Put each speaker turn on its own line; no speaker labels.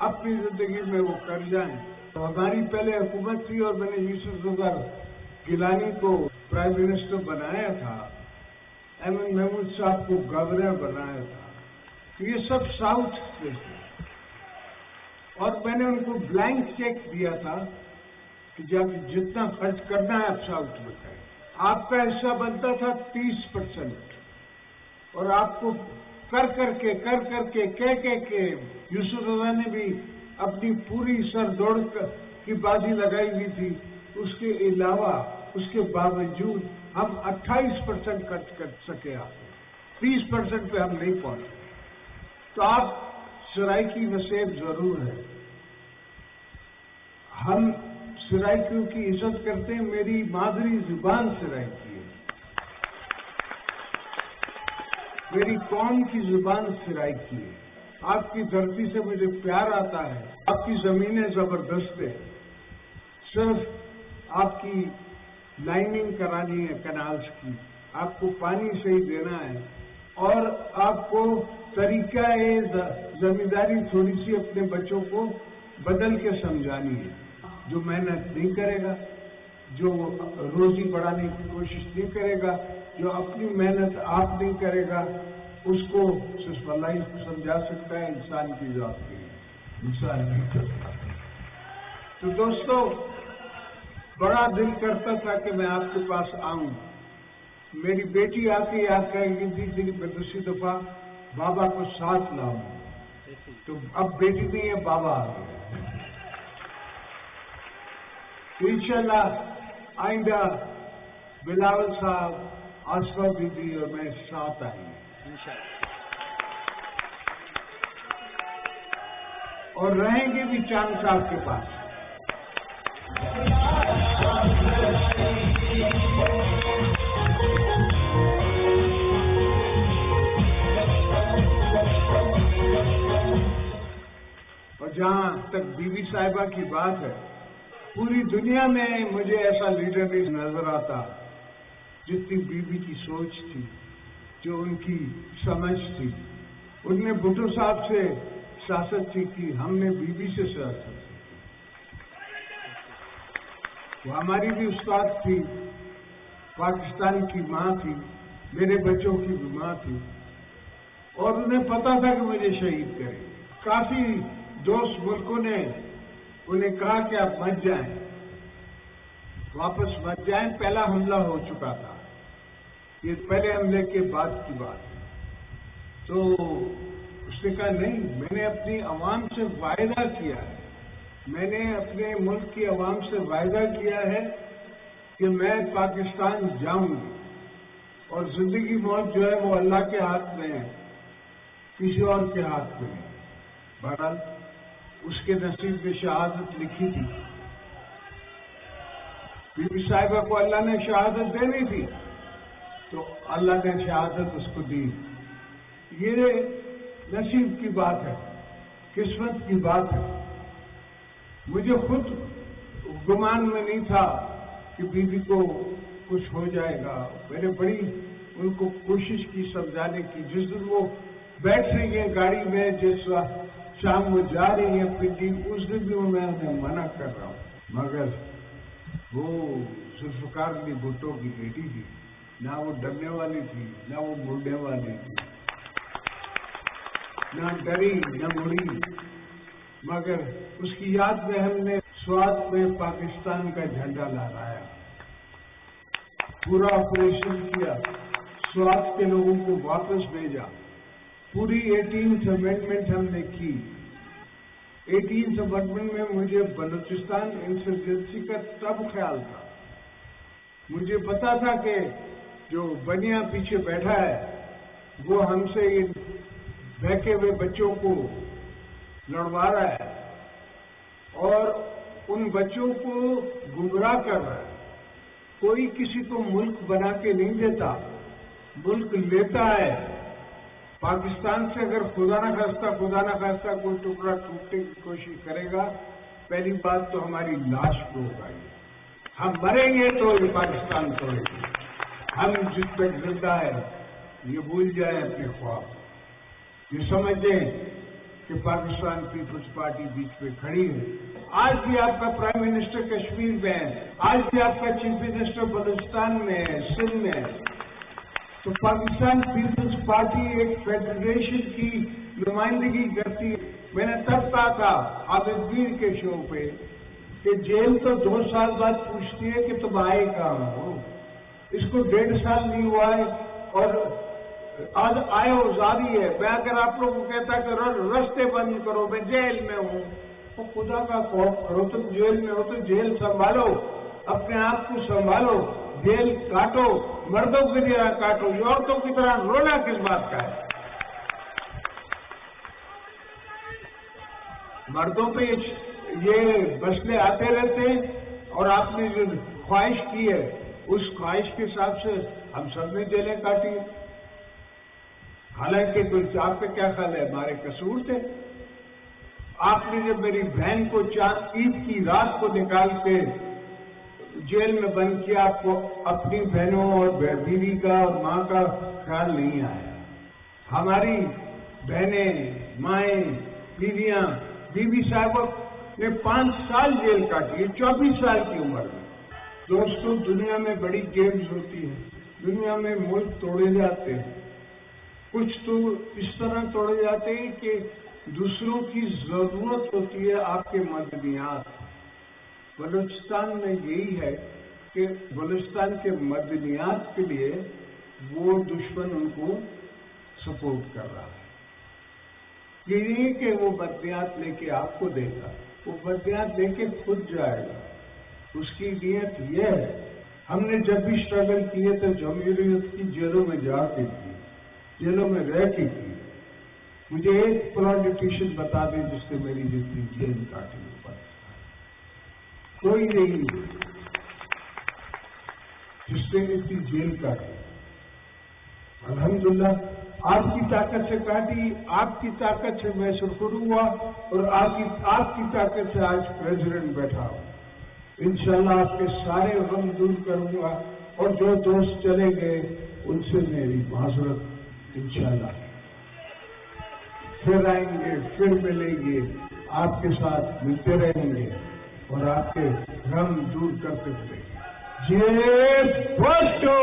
اپنی زندگی میں وہ کر جائیں. تو ہماری پہلے حکومت تھی اور میں نے یوسف ظفر گیلانی کو پرائم منسٹر بنایا تھا, احمد محمود صاحب کو گورنر بنایا تھا. تو یہ سب ساؤتھ سے تھے اور میں نے ان کو بلینک چیک دیا تھا کہ جب جتنا خرچ کرنا ہے آپ ساؤتھ میں کریں. آپ کا حصہ بنتا تھا 30%, اور آپ کو کر کر کے کہہ یوسف رضا نے بھی اپنی پوری سر دوڑ کی بازی لگائی ہوئی تھی. اس کے علاوہ اس کے باوجود ہم 28% خرچ کر سکے. آپ 30% پہ ہم نہیں پہنچے. تو آپ سرائکی نصیب ضرور ہے. ہم سرائکیوں کی عزت کرتے ہیں. میری مادری زبان سرائکی ہے, میری قوم کی زبان سرائکی ہے. آپ کی دھرتی سے مجھے پیار آتا ہے. آپ کی زمینیں زبردست ہے. صرف آپ کی لائننگ کرانی ہے کنالز کی, آپ کو پانی صحیح دینا ہے, اور آپ کو طریقہ زمینداری تھوڑی سی اپنے بچوں کو بدل کے سمجھانی ہے. جو محنت نہیں کرے گا, جو روزی بڑھانے کی کوشش نہیں کرے گا, جو اپنی محنت آپ نہیں کرے گا, اس کو صرف اللہ ہی سمجھا سکتا ہے. انسان کی ذات کے لیے انسان نہیں کرتا. تو دوستو, بڑا دل کرتا تھا کہ میں آپ کے پاس آؤں. میری بیٹی آ کے یاد کہی تھی کہ میں دوسری دفعہ بابا کو ساتھ لاؤں. تو اب بیٹی نہیں ہے, بابا آ گیا. تو انشاءاللہ آئندہ بلاول صاحب, آصفہ بی بی اور میں ساتھ آئیں گے اور رہیں گے بھی چاند صاحب کے پاس. اور جہاں تک بی بی صاحبہ کی بات ہے, پوری دنیا میں مجھے ایسا لیڈر نہیں نظر آتا جتنی بی بی کی سوچ تھی, جو ان کی سمجھ تھی. ان نے بھٹو صاحب سے سیاست سیکھی, ہم نے بی بی سے سیاست سیکھی. وہ ہماری بھی استاد تھی, پاکستان کی ماں تھی, میرے بچوں کی بھی ماں تھی, اور انہیں پتا تھا کہ مجھے شہید کریں. کافی دوست ملکوں نے انہیں کہا کہ آپ مت جائیں, واپس مت جائیں. پہلا حملہ ہو چکا تھا, یہ پہلے حملے کے بعد کی بات ہے. تو اس نے کہا نہیں, میں نے اپنی عوام سے وعدہ کیا ہے, میں نے اپنے ملک کی عوام سے وعدہ کیا ہے کہ میں پاکستان جاؤں گی, اور زندگی موت جو ہے وہ اللہ کے ہاتھ میں ہے, کسی اور کے ہاتھ میں ہے. بہرحال اس کے نصیب میں شہادت لکھی تھی. بی بی صاحبہ کو اللہ نے شہادت دینی تھی, تو اللہ نے شہادت اس کو دی. یہ نصیب کی بات ہے, قسمت کی بات ہے. مجھے خود گمان میں نہیں تھا کہ بی بی کو کچھ ہو جائے گا. میں نے بڑی ان کو کوشش کی سمجھانے کی. جس دن وہ بیٹھ رہی ہیں گاڑی میں, جس شام وہ جا رہی ہیں پنڈی, اس دن بھی میں انہیں منع کر رہا ہوں, مگر وہ ذوالفقار علی بھٹو کی بیٹی تھی, نہ وہ ڈرنے والی تھی, نہ وہ مڑنے والی تھی, نہ ڈری نہ مڑی. مگر اس کی یاد میں ہم نے سوات میں پاکستان کا جھنڈا لہرایا, پورا آپریشن کیا, سوات کے لوگوں کو واپس بھیجا. پوری 18th امینڈمنٹ ہم نے کی. 18th امینڈمنٹ میں مجھے بلوچستان انسرجنسی کا تب خیال تھا. مجھے پتا تھا کہ جو بنیا پیچھے بیٹھا ہے وہ ہم سے ان بہکے ہوئے بچوں کو لڑوا رہا ہے اور ان بچوں کو گمراہ کر رہا ہے. کوئی کسی کو ملک بنا کے نہیں دیتا, ملک لیتا ہے. پاکستان سے اگر خدا نہ خواستہ کوئی ٹکڑا ٹوٹنے کی کوشش کرے گا, پہلی بات تو ہماری لاش کو ہوگا. ہم مریں گے تو یہ پاکستان توڑے گا. ہم جس تک زندہ ہے یہ بھول جائیں اپنے خواب, یہ سمجھیں کہ پاکستان پیپلز پارٹی بیچ میں کھڑی ہے. آج بھی آپ کا پرائم منسٹر کشمیر میں ہے, آج بھی آپ کا چیف منسٹر بلوچستان میں ہے, سندھ میں ہے. تو پاکستان پیپلز پارٹی ایک فیڈریشن کی نمائندگی کرتی ہے. میں نے تب کہا تھا عابد میر کے شو پہ کہ جیل تو 2 سال بعد پوچھتی ہے کہ تم آئے کہاں ہو. اس کو 1.5 سال نہیں ہوا ہے اور آج آئے ہو جاری ہے. میں اگر آپ لوگوں کو کہتا کہ رستے بند کرو, میں جیل میں ہوں, تو خدا کا خوف کرو. تم جیل میں ہو تو جیل سنبھالو, اپنے آپ کو سنبھالو, جیل کاٹو, مردوں کی طرح کاٹو. یہ عورتوں کی طرح رونا کس بات کا ہے؟ مردوں پہ یہ مسئلے آتے رہتے ہیں اور آپ نے جو خواہش کی ہے اس خواہش کے حساب سے ہم سب نے جیلیں کاٹی. حالانکہ کوئی آپ پہ کیا خیال ہے ہمارے قصور تھے؟ آپ نے جب میری بہن کو عید کی رات کو نکال کے جیل میں بند کیا, آپ کو اپنی بہنوں اور بیوی کا اور ماں کا خیال نہیں آیا. ہماری بہنیں, مائیں, بیویاں, بیوی صاحبوں نے 5 سال جیل کاٹی ہے 24 سال کی عمر میں. دوستوں, دنیا میں بڑی گیمز ہوتی ہیں, دنیا میں ملک توڑے جاتے ہیں. کچھ تو اس طرح توڑے جاتے ہیں کہ دوسروں کی ضرورت ہوتی ہے آپ کے معدنیات. بلوچستان میں یہی ہے کہ بلوچستان کے معدنیات کے لیے وہ دشمن ان کو سپورٹ کر رہا ہے. یہ نہیں کہ وہ معدنیات لے کے آپ کو دے گا, وہ معدنیات لے کے خود جائے گا. اس کی نیت یہ ہے. ہم نے جب بھی اسٹرگل کیے تو جمہوریت کی جیلوں میں جا کے کی, جیلوں میں رہ کے کی. مجھے ایک پولیٹیشین بتا دیں جس نے میری جتنی جیل کاٹی اوپر, کوئی نہیں جس نے اتنی جیل کاٹی. الحمدللہ آپ کی طاقت سے کاٹی, آپ کی طاقت سے میں سرخرو ہوا اور آپ کی طاقت سے آج پریزیڈنٹ بیٹھا ہوں. انشاءاللہ آپ کے سارے غم دور کروں گا اور جو دوست چلے گئے ان سے میری معذرت. انشاءاللہ پھر آئیں گے, پھر ملیں گے, آپ کے ساتھ ملتے رہیں گے اور آپ کے غم دور کرتے ہوئے. جے بھٹو.